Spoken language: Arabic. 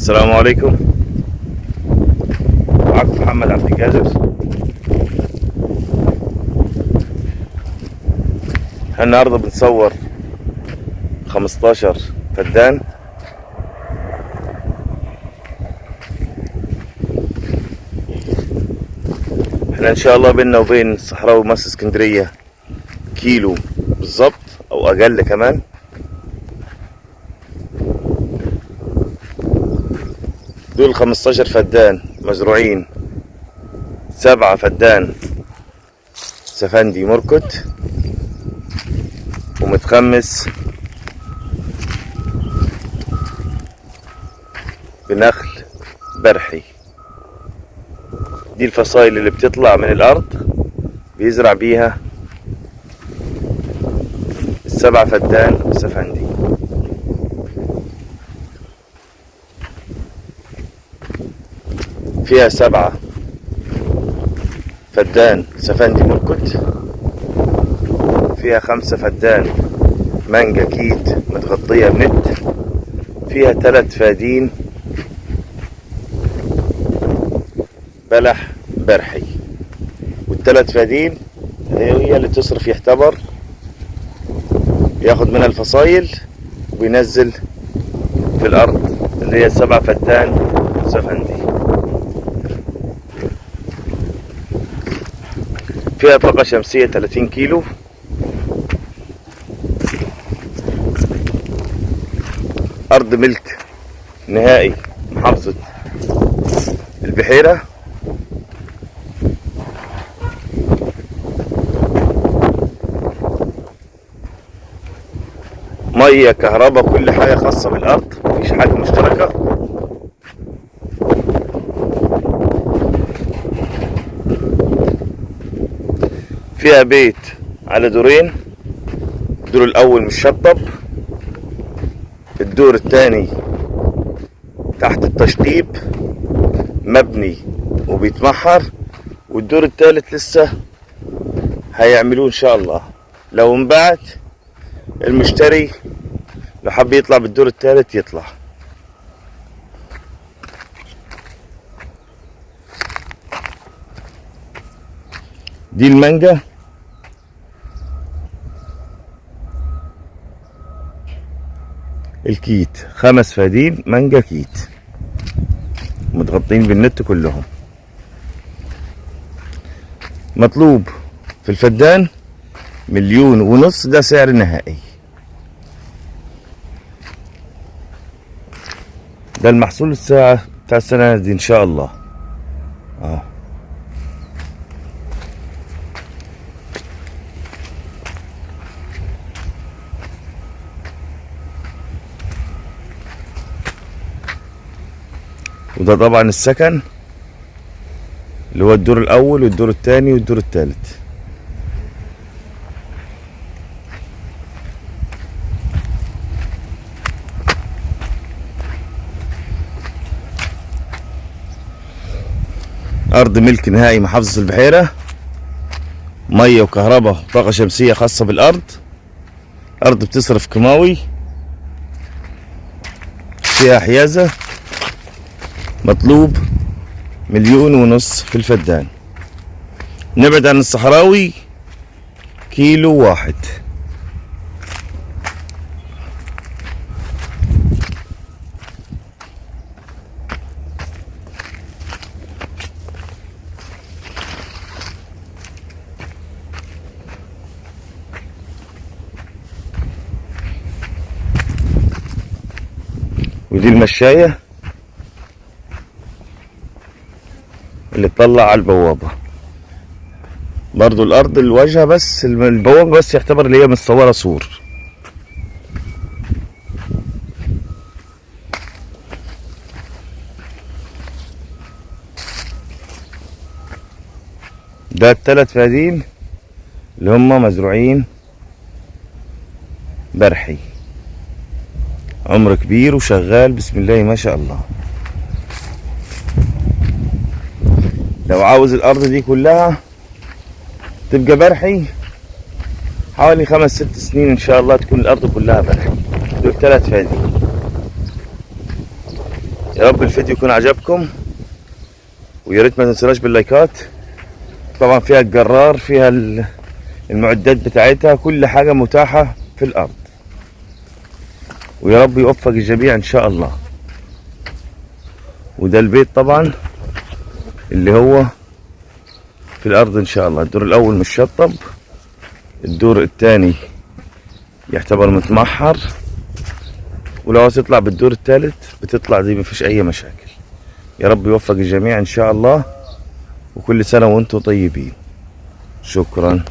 السلام عليكم. معكم محمد عبد القادر. النهارده بنصور 15 فدان. احنا ان شاء الله بيننا وبين الصحراوي مصر اسكندرية كيلو بالظبط او اقل كمان. دول 15 فدان مزروعين، 7 فدان سفندي مركت ومتخمس بنخل برحي. دي الفصائل اللي بتطلع من الارض بيزرع بيها ال7 فدان سفندي. فيها 7 فدان سفندي مركت، فيها 5 فدان مانجا كيت متغطية بنت، فيها 3 فادين بلح برحي. وال3 فادين هي اللي تصرف يعتبر ياخد منها الفصايل وينزل في الارض اللي هي 7 فدان سفندي. فيها طاقة شمسية 30 كيلو. أرض ملك نهائي محافظة البحيرة. مية كهرباء كل حاجة خاصة بالأرض، مفيش حاجة مشتركة. فيها بيت على دورين، الدور الأول متشطب، الدور الثاني تحت التشطيب مبني وبيتمحر، والدور الثالث لسه هيعملوه ان شاء الله. لو انبعت المشتري لو حب يطلع بالدور الثالث يطلع. دي المانجا الكيت، 5 فدين مانجا كيت متغطين بالنت كلهم. مطلوب في الفدان 1.5 مليون، ده سعر نهائي. ده المحصول الساعة بتاع السنة دي ان شاء الله. وده طبعا السكن اللي هو الدور الاول والدور الثاني والدور الثالث. ارض ملك نهائي محافظة البحيرة، مية وكهرباء وطاقة شمسية خاصة بالارض. ارض بتصرف كيماوي، فيها حيازة. مطلوب 1.5 مليون في الفدان. نبعد عن الصحراوي كيلو واحد. ودي المشاية اللي تطلع على البوابة. برضو الارض الواجهة بس البوابة بس يعتبر اللي هي متصورة سور. ده ال3 فدين اللي هم مزروعين برحي، عمر كبير وشغال بسم الله ما شاء الله. لو عاوز الارض دي كلها تبقى برحي حوالي 5-6 سنين ان شاء الله تكون الارض كلها برحي. دول 3 فدين. يا رب الفيديو يكون عجبكم، ويا ريت ما تنسوناش باللايكات. طبعا فيها الجرار، فيها المعدات بتاعتها، كل حاجة متاحة في الأرض. ويا رب يوفق الجميع إن شاء الله. وده البيت طبعا اللي هو في الأرض إن شاء الله. الدور الأول متشطب، الدور الثاني يعتبر متمحر، ولو عاوز تطلع بالدور الثالث بتطلع دي مفيش أي مشاكل. يا رب يوفق الجميع إن شاء الله، وكل سنة وأنتم طيبين. شكرا.